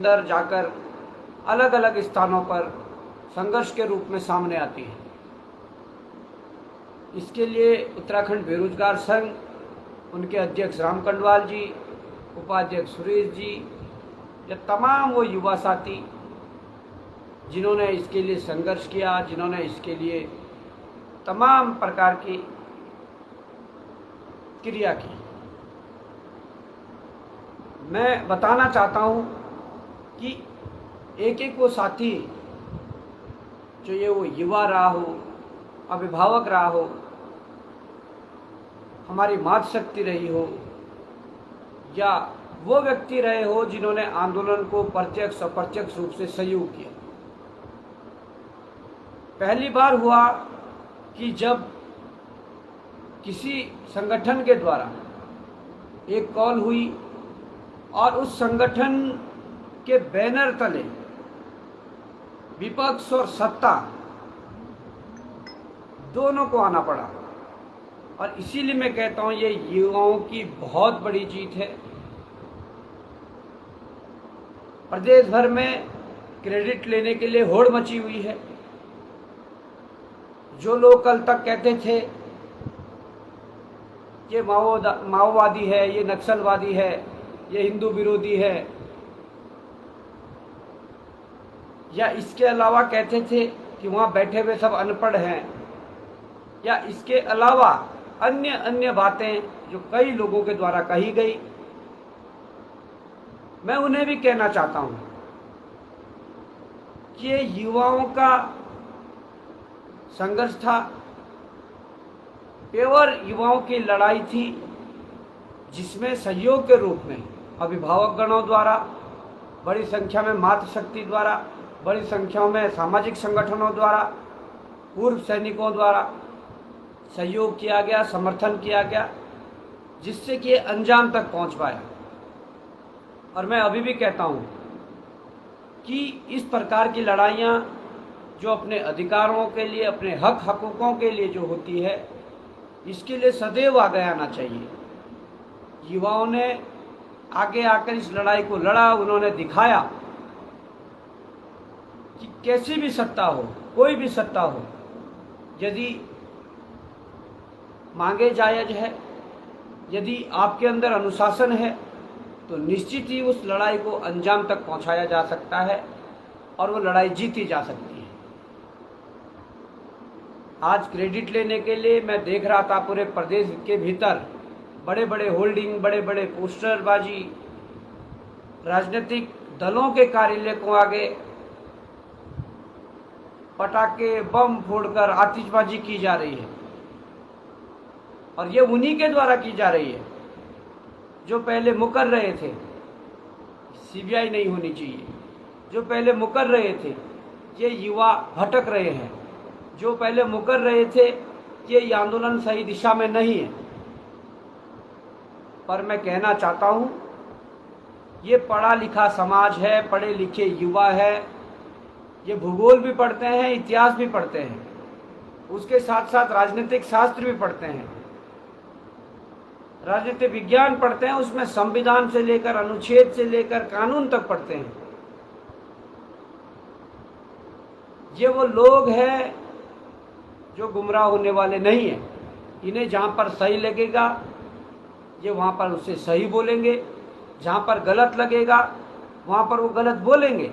अंदर जाकर अलग अलग स्थानों पर संघर्ष के रूप में सामने आती है। इसके लिए उत्तराखंड बेरोजगार संघ, उनके अध्यक्ष राम कंडवाल जी, उपाध्यक्ष सुरेश जी, या तमाम वो युवा साथी जिन्होंने इसके लिए संघर्ष किया, जिन्होंने इसके लिए तमाम प्रकार की क्रिया की, मैं बताना चाहता हूँ कि एक एक वो साथी, जो ये वो युवा रहा हो, अभिभावक रहा हो, हमारी मातृशक्ति रही हो, या वो व्यक्ति रहे हो जिन्होंने आंदोलन को प्रत्यक्ष अप्रत्यक्ष रूप से सहयोग किया। पहली बार हुआ कि जब किसी संगठन के द्वारा एक कॉल हुई और उस संगठन के बैनर तले विपक्ष और सत्ता दोनों को आना पड़ा। और इसीलिए मैं कहता हूं ये युवाओं की बहुत बड़ी जीत है। प्रदेश भर में क्रेडिट लेने के लिए होड़ मची हुई है। जो लोग कल तक कहते थे ये माओवादी है, ये नक्सलवादी है, ये हिंदू विरोधी है, या इसके अलावा कहते थे कि वहाँ बैठे हुए सब अनपढ़ हैं, या इसके अलावा अन्य अन्य बातें जो कई लोगों के द्वारा कही गई, मैं उन्हें भी कहना चाहता हूँ कि ये युवाओं का संघर्ष था, पेवर युवाओं की लड़ाई थी, जिसमें सहयोग के रूप में अभिभावक गणों द्वारा, बड़ी संख्या में मातृशक्ति द्वारा, बड़ी संख्या में सामाजिक संगठनों द्वारा, पूर्व सैनिकों द्वारा सहयोग किया गया, समर्थन किया गया, जिससे कि अंजाम तक पहुंच पाया। और मैं अभी भी कहता हूं कि इस प्रकार की लड़ाइयां जो अपने अधिकारों के लिए, अपने हक हकूक़ों के लिए जो होती है, इसके लिए सदैव आगे आना चाहिए। युवाओं ने आगे आकर इस लड़ाई को लड़ा, उन्होंने दिखाया कि कैसी भी सत्ता हो, कोई भी सत्ता हो, यदि मांगे जायज है, यदि आपके अंदर अनुशासन है, तो निश्चित ही उस लड़ाई को अंजाम तक पहुंचाया जा सकता है और वो लड़ाई जीती जा सकती है। आज क्रेडिट लेने के लिए मैं देख रहा था पूरे प्रदेश के भीतर बड़े बड़े होल्डिंग, बड़े बड़े पोस्टरबाजी, राजनीतिक दलों के कार्यालय को आगे पटाखे बम फोड़कर आतिशबाजी की जा रही है। और ये उन्हीं के द्वारा की जा रही है जो पहले मुकर रहे थे सीबीआई नहीं होनी चाहिए, जो पहले मुकर रहे थे ये युवा भटक रहे हैं, जो पहले मुकर रहे थे ये आंदोलन सही दिशा में नहीं है। पर मैं कहना चाहता हूँ ये पढ़ा लिखा समाज है, पढ़े लिखे युवा है, ये भूगोल भी पढ़ते हैं, इतिहास भी पढ़ते हैं, उसके साथ साथ राजनीतिक शास्त्र भी पढ़ते हैं, राजनीतिक विज्ञान पढ़ते हैं, उसमें संविधान से लेकर अनुच्छेद से लेकर कानून तक पढ़ते हैं। ये वो लोग हैं जो गुमराह होने वाले नहीं हैं। इन्हें जहाँ पर सही लगेगा ये वहाँ पर उसे सही बोलेंगे, जहाँ पर गलत लगेगा वहाँ पर वो गलत बोलेंगे।